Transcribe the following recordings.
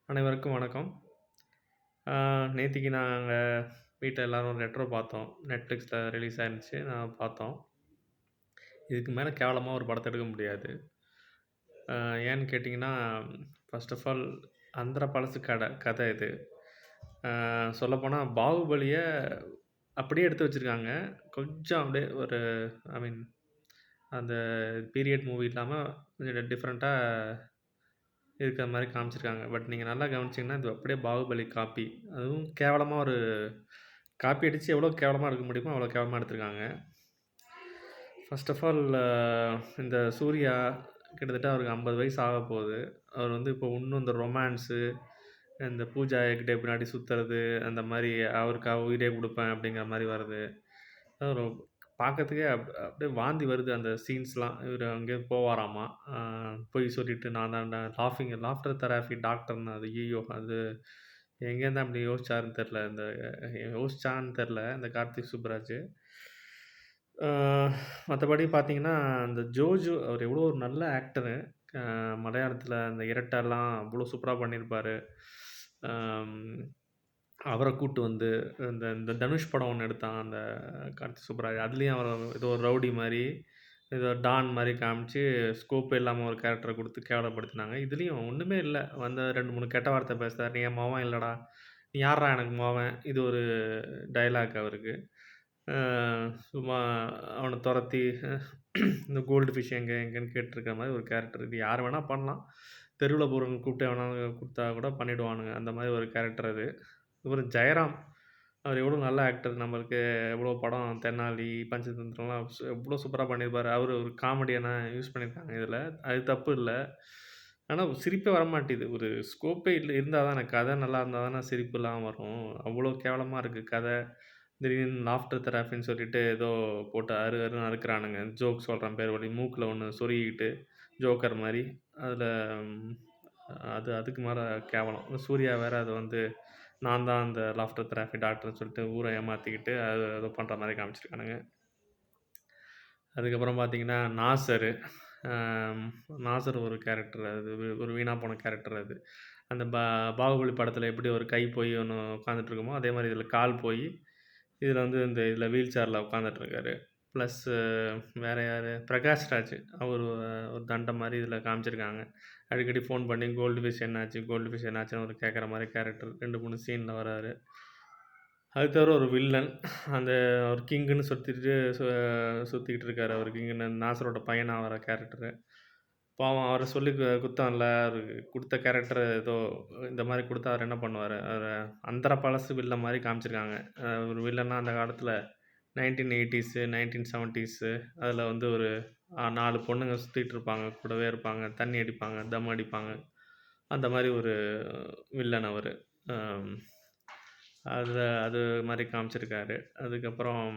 அனைவருக்கும் வணக்கம். நேத்திக்கு நாங்க வீட்ல எல்லாரும் ரெட்ரோ பார்த்தோம். Netflixல ரிலீஸ் ஆயிருந்துச்சு. பார்த்தோம். இதுக்கு மேல கேவலமா ஒரு படத்த எடுக்க முடியாது. அ ஏன்னு கேட்டீங்கன்னா, ஃபர்ஸ்ட் ஆஃப் ஆல் அந்தர பழசு கதை இது. சொல்லப்போனா பாகுபலிய அப்படியே எடுத்து வச்சிருக்காங்க. கொஞ்சம் அப்படியே ஒரு ஐ மீன் அந்த பீரியட் மூவி இல்லாம கொஞ்சம் டிஃபரெண்ட்டா இருக்கிற மாரி காமிச்சிருக்காங்க. பட் நீங்க நல்லா கவனிச்சீங்கன்னா, இது அப்படியே பாகுபலி காப்பி. அதுவும் கேவலமா ஒரு காப்பி அடிச்சு எவ்வளோ கேவலமா எடுக்க முடியுமோ, அவ்வளோ கேவலமா எடுத்திருக்காங்க. ஃபர்ஸ்ட் ஆஃப் ஆல் இந்த சூர்யா கிட்டத்தட்ட அவருக்கு 50 வயசு ஆகப்போகுது. அவர் வந்து இப்போ இன்னும் இந்த ரொமான்ஸு, இந்த பூஜா ஹெக்டே பின்னாடி சுத்துறது, அந்த மாரி அவருக்காக உயிரே குடுப்பேன் அப்படிங்கிற மாரி வருது. அது பார்க்கறதுக்கே அப்படியே வாந்தி வருது அந்த சீன்ஸ்லாம். இவரு அங்கேயே போவாராமா. அ பொய் சொல்லிட்டு நான் தான்டா லாஃப்டர் தெரபி டாக்டர்ன்னு அது ஐய்யயோ! அது எங்கேருந்து அப்படி யோசிச்சாருன்னு தெரியல. யோசிச்சான்னு தெரியல இந்த கார்த்திக் சுப்புராஜ். அ மத்தபடி பார்த்தீங்கன்னா, அந்த ஜோஜு அவர் எவ்வளோ ஒரு நல்ல ஆக்டரு. அ மலையாளத்தில அந்த இரட்டெல்லாம் அவ்வளோ சூப்பரா பண்ணியிருப்பாரு. அம் அவர கூட்டு வந்து இந்த இந்த தனுஷ் படம் ஒண்ணு எடுத்தான். அந்த கார்த்திக் சுப்புராஜ். அதுலயும் அவர ஏதோ ஒரு ரவுடி மாரி, ஏதோ டான் மாரி காமிச்சு, ஸ்கோப்பே இல்லாம ஒரு கேரக்டர குடுத்து கேவலப்படுத்துனாங்க. இதுலயும் ஒண்ணுமே இல்ல. வந்து 2, 3 கெட்ட வார்த்தை பேசுறாரு. "நீ என் மவன் இல்லடா. நீ யார்றா எனக்கு மவன்?" இது ஒரு டயலாக் அவருக்கு. அ சும்மா அவன தொரத்தி இந்த கோல்டு ஃபிஷ் எங்க எங்கன்னு கேட்டுருக்க மாரி ஒரு கேரக்டர். இது யார் வேணா பண்ணலாம். தெருவுல போறவங்க கூப்பிட்டு எவனா குடுத்தா கூட பண்ணிடுவானுங்க. அந்த மாரி ஒரு கேரக்டர் அது. இவரு ஜெயராம். அவர் எவ்வளோ நல்ல ஆக்டர். நம்மளுக்கு எவ்வளோ படம் தென்னாலி, பஞ்சதந்திரம்லாம் எவ்வளோ சூப்பரா பண்ணியிருப்பாரு. அவரு ஒரு காமெடியனா யூஸ் பண்ணியிருக்காங்க இதுல. அது தப்பு இல்ல. ஆனா சிரிப்பே வரமாட்டேது. ஒரு ஸ்கோப்பே இல்ல இருந்தா தானே கதை நல்லா இருந்தா தானே சிரிப்பு இல்லாம வரும். அவ்வளோ கேவலமா இருக்கு கதை. திடீர்னு லாஃப்டர் தெரபின்னு சொல்லிட்டு ஏதோ போட்டு அரு அருன்னு அறுக்குறானுங்க. ஜோக் சொல்றேன் பேர் வழி. மூக்குல ஒண்ணு சொருகிக்கிட்டு ஜோக்கர் மாரி. அதுல ம் அது அதுக்கு மேல கேவலம். சூர்யா வேற அத வந்து நான் தான் அந்த லாஃப்டர் தெரபி டாக்டர்ன்னு சொல்லிட்டு ஊர ஏமாத்திக்கிட்டு, அது ஏதோ பண்ற மாரி காமிச்சிருக்கானுங்க. அதுக்கப்புறம் பார்த்தீங்கன்னா, நாசரு. அம் நாசர் ஒரு கேரக்டர் அது ஒரு வீணா போன கேரக்டர் அது. அந்த பாகுபலி படத்தில எப்படி ஒரு கை போய் ஒண்ணு உட்காந்துட்டு இருக்குமோ, அதே மாரி இதில கால் போயி, இதில வந்து இந்த இதில வீல் சேர்ல உட்காந்துட்டு இருக்காரு. ப்ளஸ் வேற யாரு? பிரகாஷ் ராஜ். அவரு ஒரு தண்டம் மாரி இதில காமிச்சிருக்காங்க. அடிக்கடி ஃபோன் பண்ணி கோல்டு ஃபிஷ் என்னாச்சு? கோல்டு ஃபிஷ் என்னாச்சுன்னு ஒரு கேட்குற மாரி கேரக்டர் 2, 3 சீன்ல வராரு. அது தவிர ஒரு வில்லன். அந்த ஒரு கிங்குன்னு சுத்திக்கிட்டு இருக்காரு. அவரு கிங்குன்னு நாசரோட பையனா வர கேரக்டரு. பாவம் அவர சொல்லி குத்தம்ல. அவருக்கு குடுத்த கேரக்டர் ஏதோ இந்த மாரி குடுத்தா அவரு என்ன பண்ணுவாரு? அந்தர பழசு வில்லன் மாரி காமிச்சிருக்காங்க. ஒரு வில்லன்னா அந்த காலத்துல 1980ஸ், 1970ஸ் அதுல வந்து ஒரு 4 பொண்ணுங்க சுத்திட்டு இருப்பாங்க. கூடவே இருப்பாங்க. தண்ணி அடிப்பாங்க, தம் அடிப்பாங்க. அந்த மாரி ஒரு வில்லன் அவரு. அம். அது மாரி காமிச்சிருக்காரு. அதுக்கப்புறம்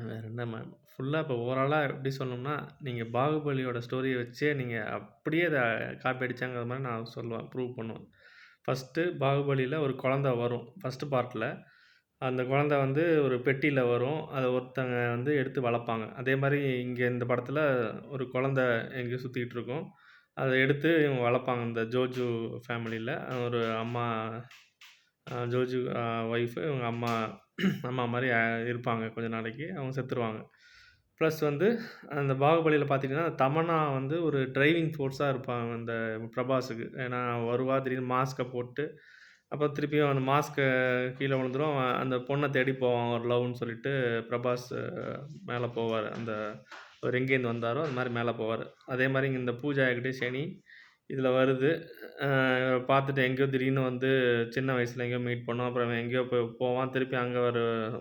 வேற என்ன ஃபுல்லா இப்போ ஓவராலா எப்படி சொல்லணும்னா, நீங்க பாகுபலியோட ஸ்டோரிய வச்சே நீங்க அப்படியே அத காப்பி அடிச்சாங்கிற மாரி நான் சொல்லுவேன். ப்ரூவ் பண்ணுவேன். ஃபர்ஸ்ட்டு பாகுபலில ஒரு குழந்தை வரும். ஃபர்ஸ்ட் பார்ட்ல. அந்த குழந்தை வந்து ஒரு பெட்டியில வரும். அத ஒருத்தங்க வந்து எடுத்து வளர்ப்பாங்க. அதே மாரி இங்க இந்த படத்துல ஒரு குழந்தை எங்கேயோ சுத்திட்டு இருக்கும். அத எடுத்து இவங்க வளர்ப்பாங்க. இந்த ஜோஜு ஃபேமிலில ஒரு அம்மா ஜோஜு ஒய்ஃபு இவங்க அம்மா அம்மா மாரி இருப்பாங்க கொஞ்ச நாளைக்கு. அவங்க செத்துருவாங்க. ப்ளஸ் வந்து அந்த பாகுபலியில பார்த்தீங்கன்னா, தமன்னா வந்து ஒரு டிரைவிங் ஃபோர்ஸா இருப்பாங்க அந்த பிரபாஸுக்கு. ஏன்னா வருவா, திடீர்னு மாஸ்க்க போட்டு, அப்புறம் திருப்பியும் அந்த மாஸ்க்க கீழ விழுந்துரும். அவன் அந்த பொண்ண தேடி போவான் ஒரு லவ்ன்னு சொல்லிட்டு பிரபாஸ் மேல போவாரு. அந்த அவரு எங்கேருந்து வந்தாரோ, அது மாரி மேல போவாரு. அதே மாரி இந்த பூஜா ஹெக்டே, ஷெனி இதில வருது. பார்த்துட்டு எங்கேயோ திடீர்னு வந்து சின்ன வயசுல எங்கேயோ மீட் பண்ணோம். அப்புறம் இவன் எங்கேயோ போவான். திருப்பி அங்க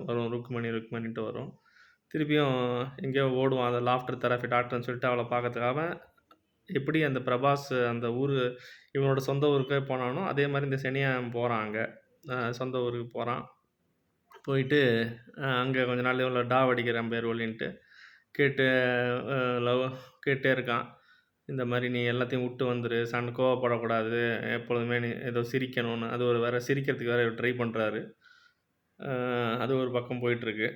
வரும் ருக்மணின்ட்டு வரும். திருப்பியும் எங்கேயோ ஓடுவான். அந்த லாஃப்டர் தெரபி டாக்டர்ன்னு சொல்லிட்டு அவள பார்க்கறதுக்காக அவன் எப்படி அந்த பிரபாஸ் அந்த ஊரு இவனோட சொந்த ஊருக்கே போனானோ, அதே மாரி இந்த செனியன் போறான் அங்க. சொந்த ஊருக்கு போறான். போயிட்டு அங்க கொஞ்ச நாள் இவள டாவடிக்கிறேன் பேர் வழின்ட்டு கேட்டு அ லவ் கேட்டே இருக்கான். இந்த மாரி "நீ எல்லாத்தையும் வுட்டு வந்துரு. கோவப்படக்கூடாது. எப்பொழுதுமே நீ ஏதோ சிரிக்கணும்னு." அது ஒரு வேற சிரிக்கிறதுக்கு வேற ட்ரை பண்றாரு. அ அது ஒரு பக்கம் போயிட்டுருக்கு.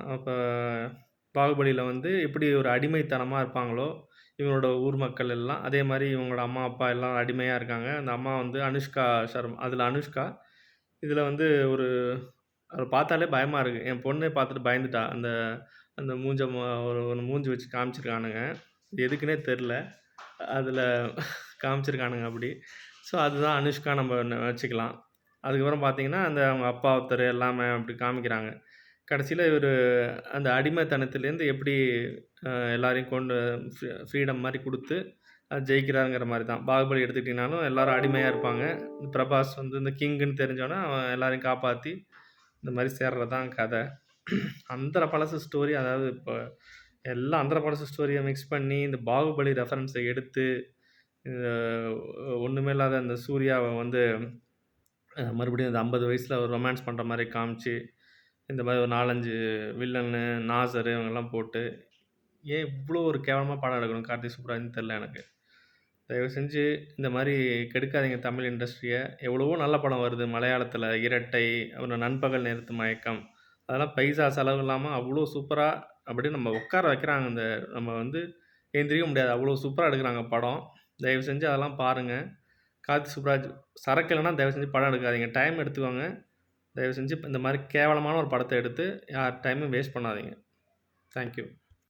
அப்ப பாகுபலியில வந்து எப்படி ஒரு அடிமைத்தனமா இருப்பாங்களோ, இவங்களோட ஊர் மக்கள் எல்லாம். அதே மாரி இவங்களோட அம்மா, அப்பா எல்லாம் அடிமையா இருக்காங்க. அந்த அம்மா வந்து அனுஷ்கா சர்மா. அதில அனுஷ்கா. இதில வந்து ஒரு அத பார்த்தாலே பயமா இருக்கு. என் பொண்ணே பார்த்துட்டு பயந்துட்டா. அந்த அந்த மூஞ்ச ஒரு ஒரு மூஞ்சி வச்சு காமிச்சிருக்கானுங்க. எதுக்குன்னே தெர்ல. அதில காமிச்சிருக்கானுங்க அப்படி. ஸோ, அதுதான் அனுஷ்கா நம்ம வச்சுக்கலாம். அதுக்கப்புறம் பார்த்தீங்கன்னா, அந்த அவங்க அப்பா ஒருத்தரு எல்லாமே அப்படி காமிக்கிறாங்க. கடைசியில இவரு அந்த அடிமைத்தனத்திலேருந்து எப்படி எல்லாரையும் கொண்டு ஃப்ரீடம் மாரி குடுத்து, ஜெயிக்கிறாருங்கிற மாரி தான். பாகுபலி எடுத்துக்கிட்டீங்கனாலும் எல்லாரும் அடிமையா இருப்பாங்க. பிரபாஸ் வந்து இந்த கிங்குன்னு தெரிஞ்சோனே, அவன் எல்லாரையும் காப்பாத்தி, இந்த மாரி சேர்றது தான் கத. அந்தர பழசு ஸ்டோரி அதாவது இப்ப எல்லாம் அந்தர பழசு ஸ்டோரிய மிக்ஸ் பண்ணி, இந்த பாகுபலி ரெஃபரன்ஸ எடுத்து, இந்த ஒண்ணுமே இல்லாத அந்த சூர்யாவ வந்து மறுபடியும் அந்த 50 வயசுல ஒரு ரொமான்ஸ் பண்ற மாரி காமிச்சு, இந்த மாரி ஒரு 4, 5 வில்லனு, நாசரு இவங்கலாம் போட்டு, ஏன் இவ்ளோ ஒரு கேவலமா படம் எடுக்கணும் கார்த்திக் சுப்புராஜ்ன்னு தெரியல எனக்கு. தயவு செஞ்சு இந்த மாரி கெடுக்காதீங்க தமிழ் இண்டஸ்ட்ரிய. எவ்வளவோ நல்ல படம் வருது மலையாளத்தில. இரட்டை, அப்புறம் நண்பகல் நேரத்து மயக்கம். அதெல்லாம் பைசா செலவு இல்லாம அவ்ளோ சூப்பரா அப்படியே நம்ம உட்கார வைக்கிறாங்க. நம்ம வந்து எந்திரிக்க முடியாது. அவ்வளோ சூப்பரா எடுக்குறாங்க படம். தயவு செஞ்சு அதெல்லாம் பாருங்க. கார்த்திக் சுப்புராஜ் சரக்கு இல்லன்னா தயவு செஞ்சு படம் எடுக்காதீங்க. டைம் எடுத்துக்கோங்க. தயவு செஞ்சு இந்த மாரி கேவலமான ஒரு படத்த எடுத்து யார் டைமும் வேஸ்ட் பண்ணாதீங்க. Thank you.